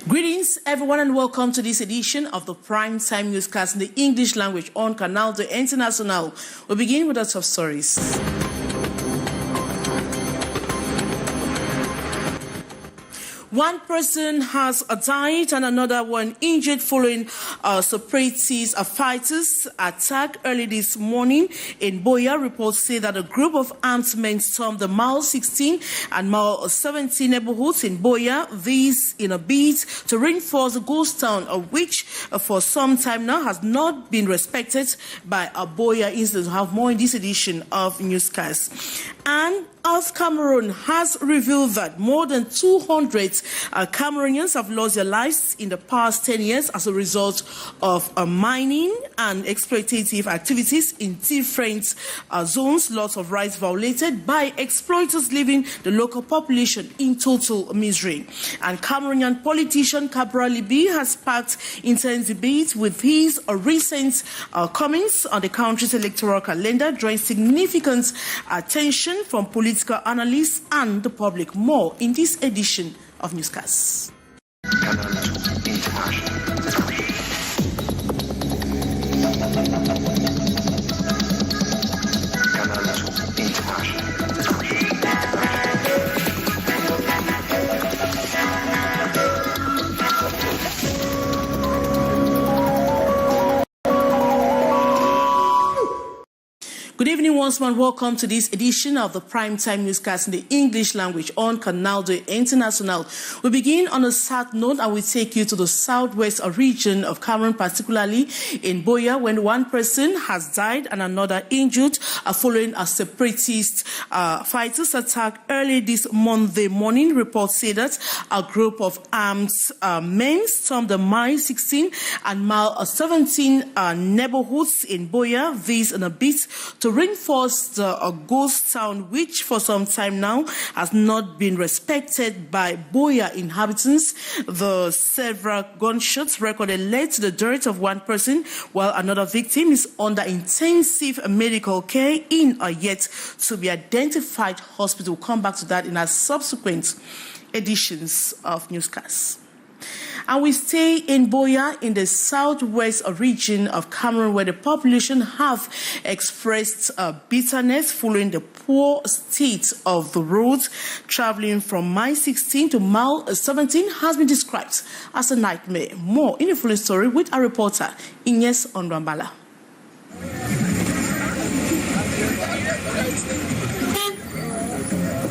Greetings, everyone, and welcome to this edition of the Prime Time Newscast in the English language on Canal International. We begin with the top stories. One person has died and another one injured following separatist fighters attack early this morning in Buea. Reports say that a group of armed men stormed the Mile 16 and Mile 17 neighborhoods in Buea. This in a bid to reinforce the ghost town, which for some time now has not been respected by a Buea incident. To have more in this edition of Newscast. And Cameroon has revealed that more than 200 Cameroonians have lost their lives in the past 10 years as a result of mining and exploitative activities in different zones. Lots of rights violated by exploiters, leaving the local population in total misery. And Cameroonian politician Buea has sparked intense debate with his recent comments on the country's electoral calendar, drawing significant attention from political analysts and the public. More in this edition of Newscast. Good evening once more. Welcome to this edition of the Primetime Newscast in the English language on Canal International. We begin on a sad note and we take you to the southwest region of Cameroon, particularly in Buea, when one person has died and another injured following a separatist fighters attack early this Monday morning. Reports say that a group of armed men stormed the Mile 16 and Mile 17 neighborhoods in Buea. This in a bid to reinforce the ghost town, which for some time now has not been respected by Buea inhabitants. The several gunshots recorded led to the death of one person, while another victim is under intensive medical care in a yet to be identified hospital. We'll come back to that in our subsequent editions of Newscasts. And we stay in Buea in the southwest region of Cameroon, where the population have expressed bitterness following the poor state of the roads. Traveling from Mile 16 to Mile 17 has been described as a nightmare. More in the full story with our reporter, Ines Onrambala.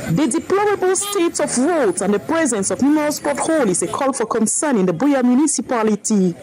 The deplorable state of roads and the presence of numerous potholes is a call for concern in the Buea municipality.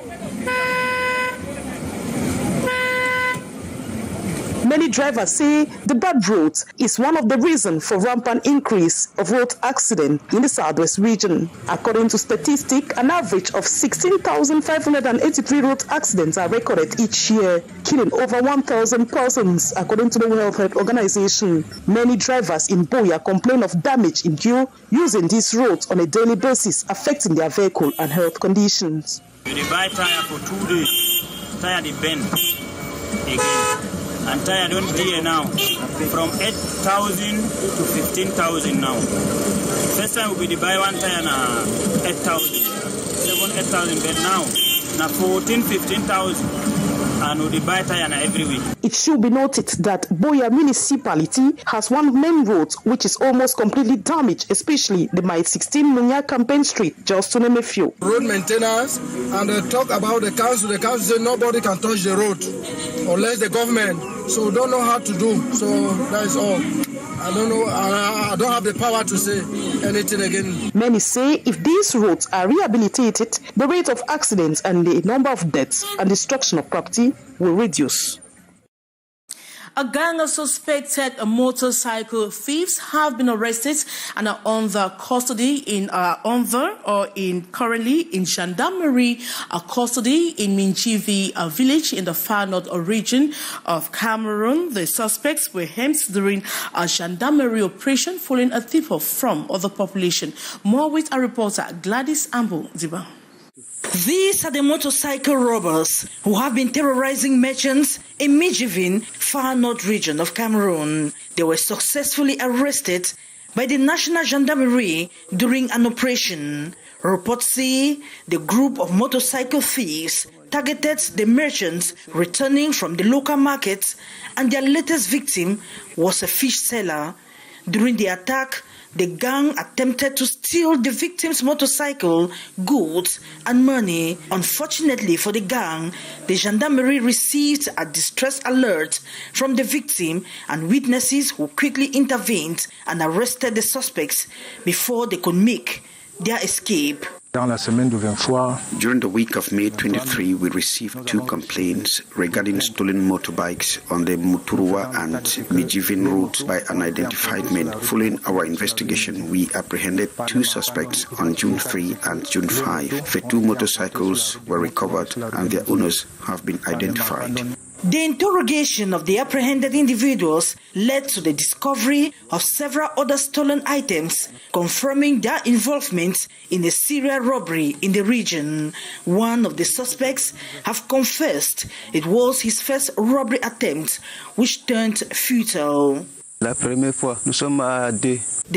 Many drivers say the bad roads is one of the reasons for rampant increase of road accidents in the southwest region. According to statistics, an average of 16,583 road accidents are recorded each year, killing over 1,000 persons, according to the World Health Organization. Many drivers in Buea complain of damage in due using these roads on a daily basis, affecting their vehicle and health conditions. We buy tire for 2 days, tire the bend again. And tire don't dear now, from 8,000 to 15,000 now. First time we buy one tire na 8,000, 8,000, but now 14, 15,000. And we buy tire na every week. It should be noted that Buea municipality has one main road which is almost completely damaged, especially the Mile 16 Munya Campaign Street, just to name a few. Road maintenance, and they talk about the council. The council said nobody can touch the road unless the government. So we don't know how to do. So that is all. I don't know. I don't have the power to say anything again. Many say if these roads are rehabilitated, the rate of accidents and the number of deaths and destruction of property will reduce. A gang of suspected motorcycle thieves have been arrested and are under custody currently in gendarmerie custody in Minjivi village in the far north region of Cameroon. The suspects were hemmed during a gendarmerie operation following a tip-off from other population. More with our reporter Gladys Ambo-Ziba. These are the motorcycle robbers who have been terrorizing merchants in Minjivi, far north region of Cameroon. They were successfully arrested by the National Gendarmerie during an operation. Reports say the group of motorcycle thieves targeted the merchants returning from the local markets, and their latest victim was a fish seller. During the attack, the gang attempted to steal the victim's motorcycle, goods, and money. Unfortunately for the gang, the gendarmerie received a distress alert from the victim, and witnesses who quickly intervened and arrested the suspects before they could make their escape. During the week of May 23, we received 2 complaints regarding stolen motorbikes on the Muturwa and Mijivin routes by unidentified men. Following our investigation, we apprehended 2 suspects on June 3 and June 5. The 2 motorcycles were recovered and their owners have been identified. The interrogation of the apprehended individuals led to the discovery of several other stolen items, confirming their involvement in a serial robbery in the region. One of the suspects have confessed it was his first robbery attempt, which turned futile. The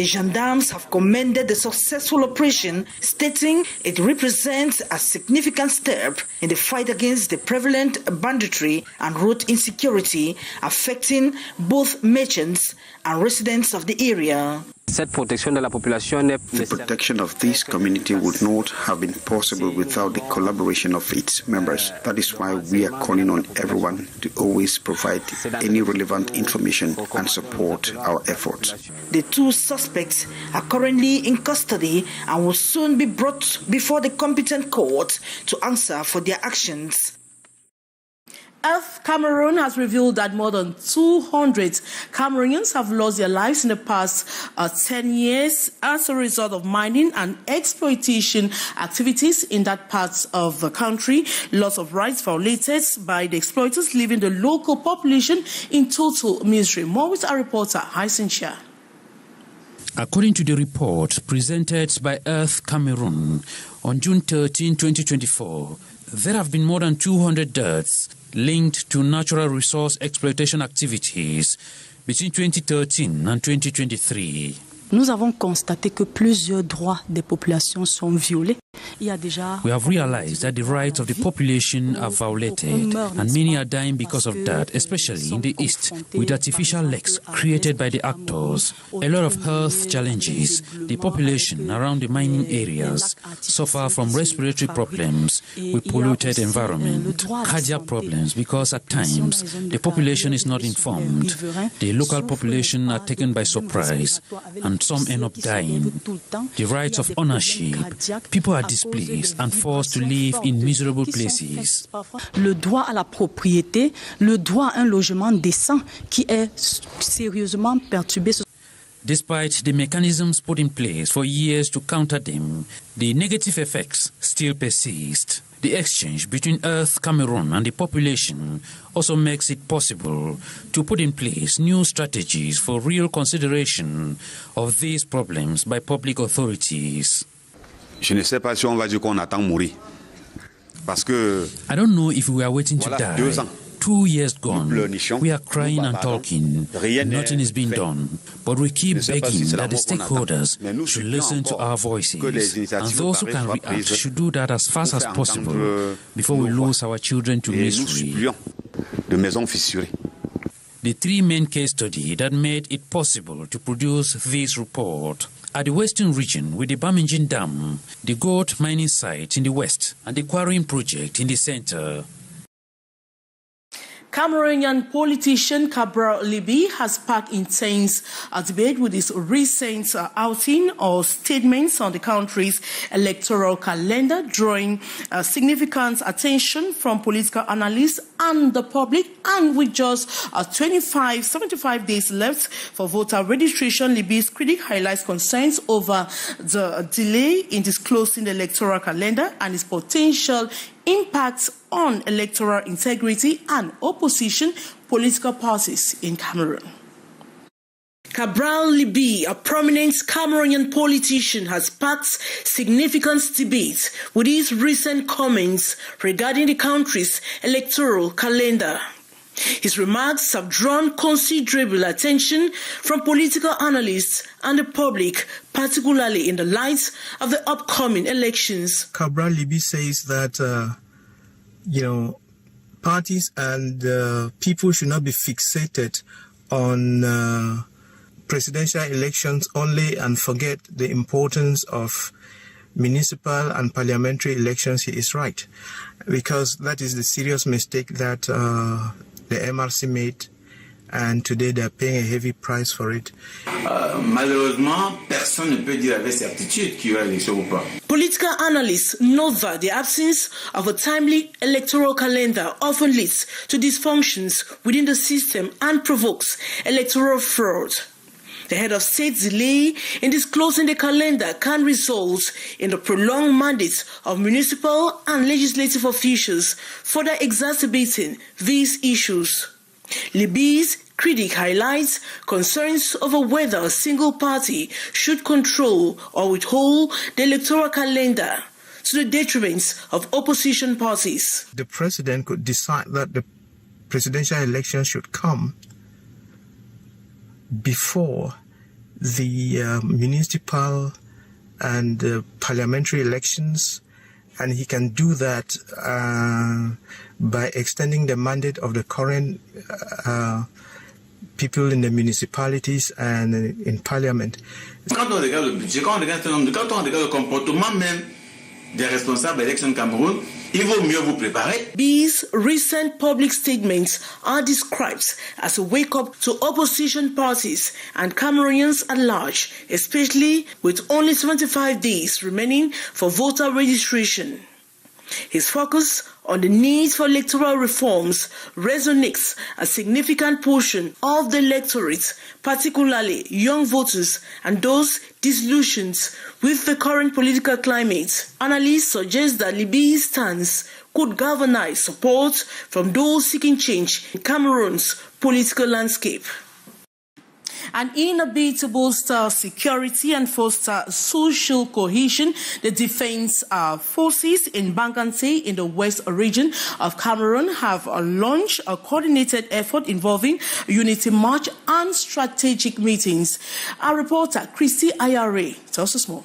gendarmes have commended the successful operation, stating it represents a significant step in the fight against the prevalent banditry and road insecurity affecting both merchants and residents of the area. The protection of this community would not have been possible without the collaboration of its members. That is why we are calling on everyone to always provide any relevant information and support our efforts. The 2 suspects are currently in custody and will soon be brought before the competent court to answer for their actions. Cameroon has revealed that more than 200 Cameroonians have lost their lives in the past 10 years as a result of mining and exploitation activities in that part of the country. Lots of rights violated by the exploiters, leaving the local population in total misery. More with our reporter, Haisincha. According to the report presented by Earth Cameroon on June 13, 2024, there have been more than 200 deaths linked to natural resource exploitation activities between 2013 and 2023. Nous avons constaté que plusieurs droits des populations sont violés. We have realized that the rights of the population are violated, and many are dying because of that, especially in the east, with artificial lakes created by the actors. A lot of health challenges. The population around the mining areas suffer from respiratory problems with polluted environment, cardiac problems because at times the population is not informed. The local population are taken by surprise, and some end up dying. The rights of ownership. People are displaced and forced to live in miserable places. Le droit à la propriété, le droit à un logement décent qui est sérieusement perturbé. Despite the mechanisms put in place for years to counter them, the negative effects still persist. The exchange between Earth Cameroon and the population also makes it possible to put in place new strategies for real consideration of these problems by public authorities. Je ne sais pas si on va dire qu'on attend mourir. Parce que I don't know if we are waiting to die. 2 ans. 2 years gone, we are crying and talking. Nothing is being done. But we keep begging that the stakeholders should listen to our voices. And those who can react should do that as fast as possible before we lose our children to misery. The 3 main case studies that made it possible to produce this report are the Western region with the Bamingin Dam, the gold mining site in the west, and the quarrying project in the center. Cameroonian politician Cabral Libi has sparked intense debate with his recent outing or statements on the country's electoral calendar, drawing significant attention from political analysts and the public. And with just 75 days left for voter registration, Libi's critic highlights concerns over the delay in disclosing the electoral calendar and its potential impacts on electoral integrity and opposition political parties in Cameroon. Cabral Libi, a prominent Cameroonian politician, has sparked significant debate with his recent comments regarding the country's electoral calendar. His remarks have drawn considerable attention from political analysts and the public, particularly in the light of the upcoming elections. Cabral Libby says that, parties and people should not be fixated on presidential elections only and forget the importance of municipal and parliamentary elections. He is right, because that is the serious mistake that the MRC made, and today they are paying a heavy price for it. Malheureusement, personne ne peut dire avec certitude qu'il y aura élection ou pas. Political analysts note that the absence of a timely electoral calendar often leads to dysfunctions within the system and provokes electoral fraud. The head of state's delay in disclosing the calendar can result in the prolonged mandates of municipal and legislative officials, further exacerbating these issues. Libby's critic highlights concerns over whether a single party should control or withhold the electoral calendar to the detriment of opposition parties. The president could decide that the presidential election should come before the municipal and parliamentary elections, and he can do that by extending the mandate of the current people in the municipalities and in parliament. Quand on regarde le budget, quand on regarde le comportement même des responsables d'élection Cameroun, il vaut mieux vous préparer. These recent public statements are described as a wake-up to opposition parties and Cameroonians at large, especially with only 75 days remaining for voter registration. His focus on the need for electoral reforms resonates a significant portion of the electorate, particularly young voters and those disillusioned with the current political climate. Analysts suggest that Libby's stance could galvanize support from those seeking change in Cameroon's political landscape. And in a bid to bolster security and foster social cohesion, the defense forces in Bangante in the west region of Cameroon have launched a coordinated effort involving unity march and strategic meetings. Our reporter, Christy Ayare, tells us more.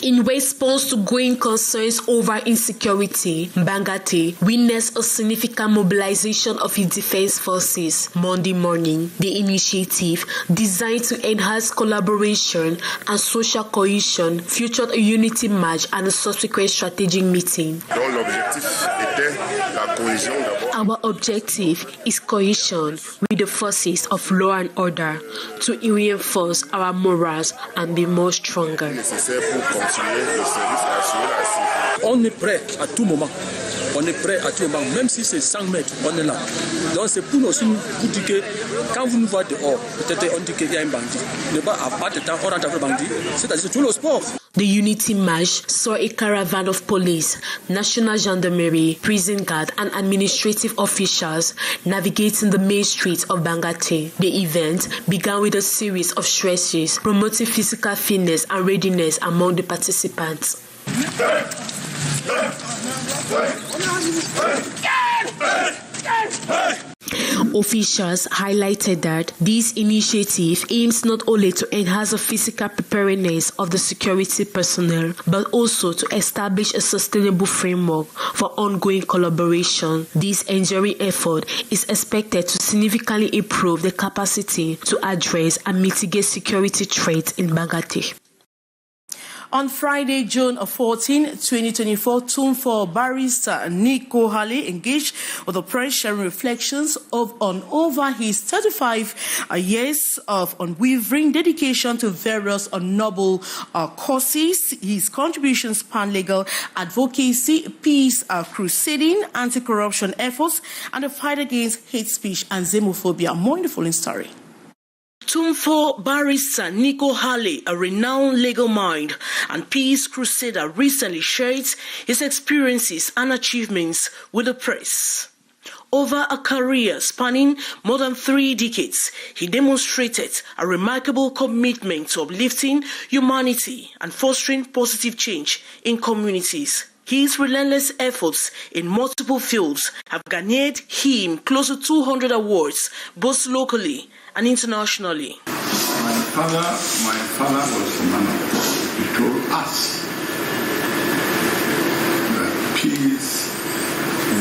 In response to growing concerns over insecurity, Bangate witnessed a significant mobilization of its defense forces Monday morning. The initiative, designed to enhance collaboration and social cohesion, featured a unity march and a subsequent strategic meeting. Our objective is cohesion with the forces of law and order to reinforce our morals and be more stronger. On est prêt à tout moment. On est prêt à tout moment, même si c'est 100 mètres, on est là. Donc c'est pour nous aussi vous dire que quand vous nous voyez dehors, peut-être on dit qu'il y a un bandit. Ne pas avoir de temps, on rentre avec le bandit. C'est-à-dire tout le sport. The Unity March saw a caravan of police, national gendarmerie, prison guard and administrative officials navigating the main streets of Bangate. The event began with a series of stretches promoting physical fitness and readiness among the participants. Officials highlighted that this initiative aims not only to enhance the physical preparedness of the security personnel, but also to establish a sustainable framework for ongoing collaboration. This enduring effort is expected to significantly improve the capacity to address and mitigate security threats in Bangate. On Friday, June 14, 2024, Tunfor barrister Nico Halle engaged with the press, sharing reflections on over his 35 years of unwavering dedication to various noble causes. His contributions span legal advocacy, peace crusading, anti-corruption efforts, and the fight against hate speech and xenophobia. More in the following story. Tunfor barrister Nico Halle, a renowned legal mind and peace crusader, recently shared his experiences and achievements with the press. Over a career spanning more than 3 decades, he demonstrated a remarkable commitment to uplifting humanity and fostering positive change in communities. His relentless efforts in multiple fields have garnered him close to 200 awards, both locally and internationally. My father was a man of God. He told us that peace is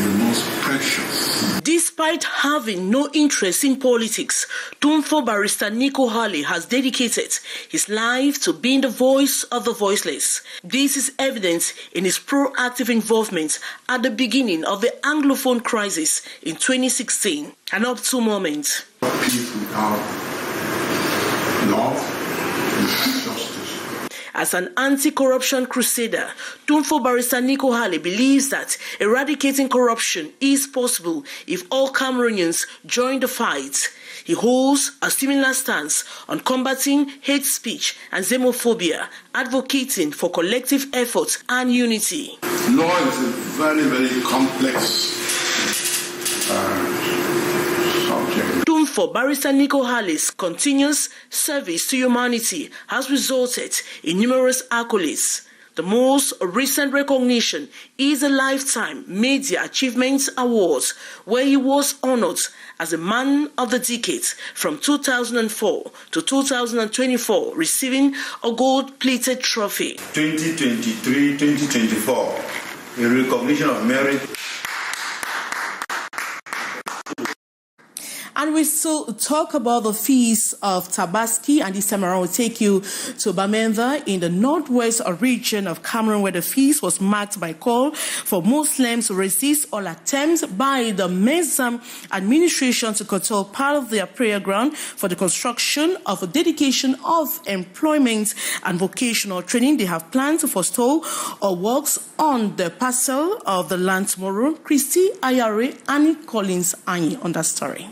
the most precious. Despite having no interest in politics, Tumfo barrister Nico Halle has dedicated his life to being the voice of the voiceless. This is evident in his proactive involvement at the beginning of the Anglophone crisis in 2016 and up to moment. Peace without love and justice. As an anti-corruption crusader, Tumfo barrister Nico Halle believes that eradicating corruption is possible if all Cameroonians join the fight. He holds a similar stance on combating hate speech and xenophobia, advocating for collective efforts and unity. Law is a very, very complex subject. Tumfo barrister Nico Halle's continuous service to humanity has resulted in numerous accolades. The most recent recognition is the Lifetime Media Achievements Awards, where he was honored as a Man of the Decade from 2004 to 2024, receiving a gold-plated trophy. 2023-2024, a recognition of merit. And we still talk about the feast of Tabaski, and this time around we'll take you to Bamenda in the northwest region of Cameroon, where the feast was marked by call for Muslims to resist all attempts by the Mezam administration to curtail part of their prayer ground for the construction of a dedication of employment and vocational training. They have planned to forestall or works on the parcel of the land tomorrow. Christy Ayare, Annie Collins Annie on that story.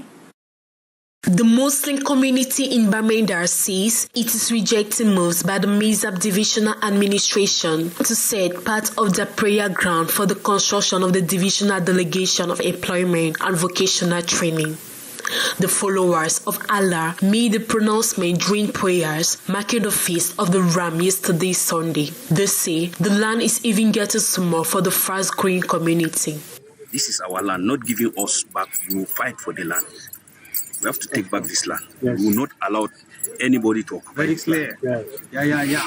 The Muslim community in Bamenda says it is rejecting moves by the Mezab Divisional Administration to set part of their prayer ground for the construction of the Divisional Delegation of Employment and Vocational Training. The followers of Allah made the pronouncement during prayers marking the feast of the Ram yesterday Sunday. They say the land is even getting smaller for the fast-growing community. This is our land, not giving us back. We will fight for the land. We have to take back this land. Yes. We will not allow anybody to occupy this land. Yeah.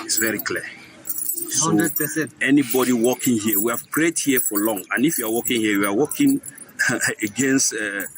It's very clear. So 100%. Anybody walking here, we have prayed here for long. And if you are walking here, we are walking against a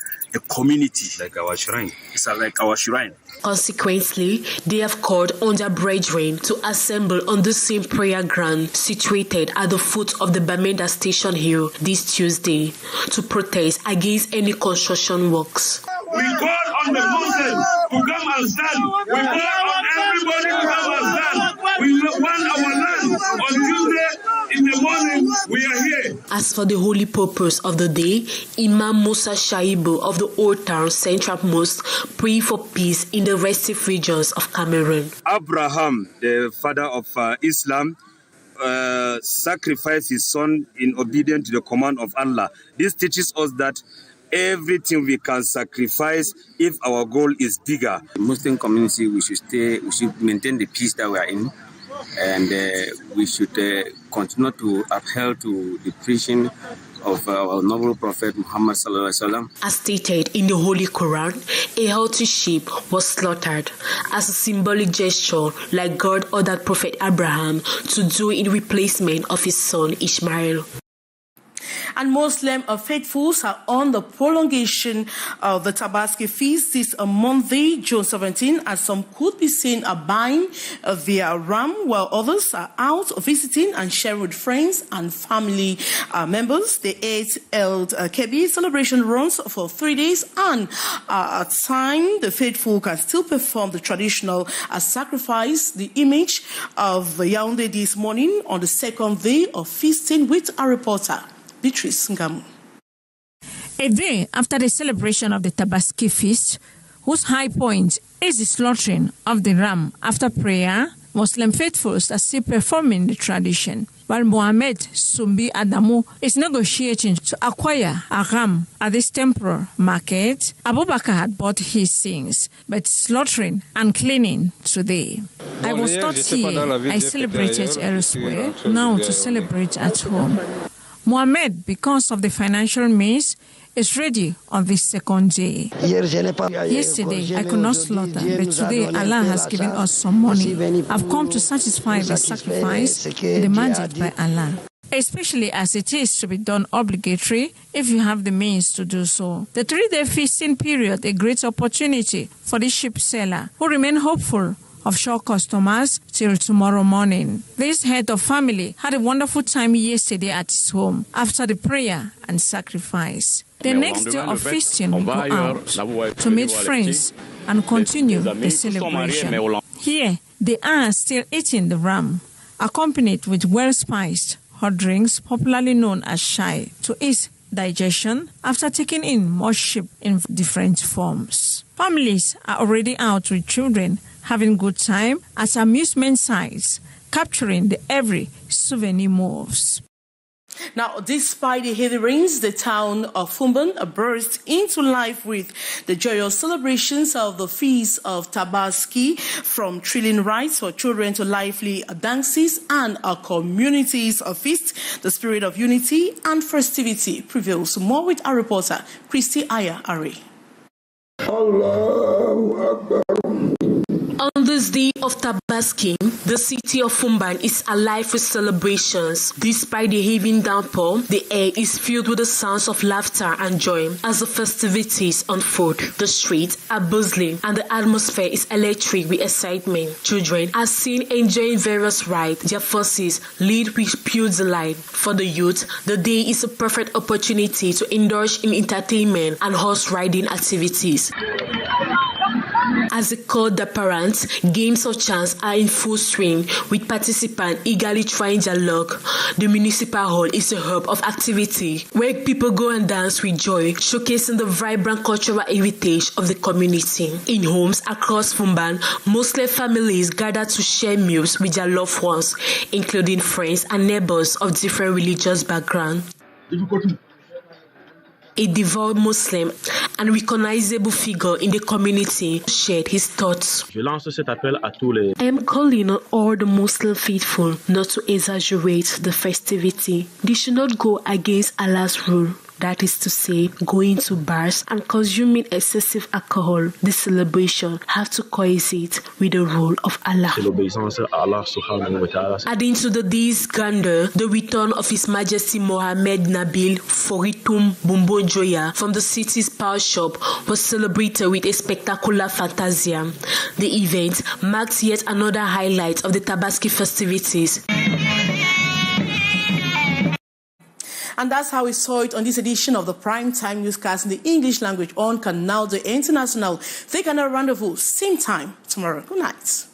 community. Like our shrine. It's like our shrine. Consequently, they have called on their brethren to assemble on the same prayer ground situated at the foot of the Bamenda Station Hill this Tuesday to protest against any construction works. We call on the Muslims to come and stand. We call on everybody to come and stand. We want our land on Tuesday in the morning. We are here. As for the holy purpose of the day, Imam Musa Shaibu of the Old Town Central Mosque prayed for peace in the restive regions of Cameroon. Abraham, the father of Islam, sacrificed his son in obedience to the command of Allah. This teaches us that everything we can sacrifice if our goal is bigger. The Muslim community, we should maintain the peace that we are in, and we should continue to uphold to the preaching of our noble Prophet Muhammad sallallahu alaihi wasallam. As stated in the Holy Quran, a healthy sheep was slaughtered as a symbolic gesture, like God ordered Prophet Abraham to do in replacement of his son Ishmael. And Muslim faithfuls are on the prolongation of the Tabaski feast this Monday, June 17, as some could be seen buying their ram, while others are out visiting and sharing with friends and family members. The 8th Kebi celebration runs for 3 days, and at time the faithful can still perform the traditional sacrifice, the image of Yaoundé this morning on the second day of feasting with a reporter. A day after the celebration of the Tabaski feast, whose high point is the slaughtering of the ram after prayer, Muslim faithfuls are still performing the tradition. While Mohammed Sumbi Adamu is negotiating to acquire a ram at this temporal market, Abubakar had bought his things, but slaughtering and cleaning today. I was not here. I celebrated elsewhere. Now to celebrate at home. Mohamed, because of the financial means, is ready on this second day. Yesterday, I could not slaughter, but today Allah has given us some money. I've come to satisfy the sacrifice demanded by Allah, especially as it is to be done obligatory if you have the means to do so. The 3-day feasting period, a great opportunity for the sheep seller, who remain hopeful of sure customers till tomorrow morning. This head of family had a wonderful time yesterday at his home after the prayer and sacrifice. The next day of feasting will go out to meet friends and continue the celebration. Here, they are still eating the ram, accompanied with well-spiced hot drinks popularly known as chai, to ease digestion after taking in more sheep in different forms. Families are already out with children having good time at amusement sites, capturing the every souvenir moves. Now, despite the heavy rains, the town of Fumban burst into life with the joyous celebrations of the feast of Tabaski, from thrilling rides for children to lively dances and a community's feast. The spirit of unity and festivity prevails. More with our reporter, Christy Aya Ari. On this day of Tabaski, the city of Fumban is alive with celebrations. Despite the heavy downpour, the air is filled with the sounds of laughter and joy as the festivities unfold. The streets are bustling and the atmosphere is electric with excitement. Children are seen enjoying various rides. Their faces lit with pure delight. For the youth, the day is a perfect opportunity to indulge in entertainment and horse riding activities. As they call the parents, games of chance are in full swing, with participants eagerly trying their luck. The municipal hall is a hub of activity where people go and dance with joy, showcasing the vibrant cultural heritage of the community. In homes across Fumban, Muslim families gather to share meals with their loved ones, including friends and neighbors of different religious backgrounds. A devout Muslim and recognizable figure in the community shared his thoughts. I am calling on all the Muslim faithful not to exaggerate the festivity. They should not go against Allah's rule. That is to say, going to bars and consuming excessive alcohol. The celebration have to coincide with the rule of Allah. Adding to the day's grandeur, the return of His Majesty Mohammed Nabil Foritum Bumbo Joya from the city's power shop was celebrated with a spectacular fantasia. The event marked yet another highlight of the Tabaski festivities. And that's how we saw it on this edition of the Primetime Newscast in the English language on Canal International. They can rendezvous same time tomorrow. Good night.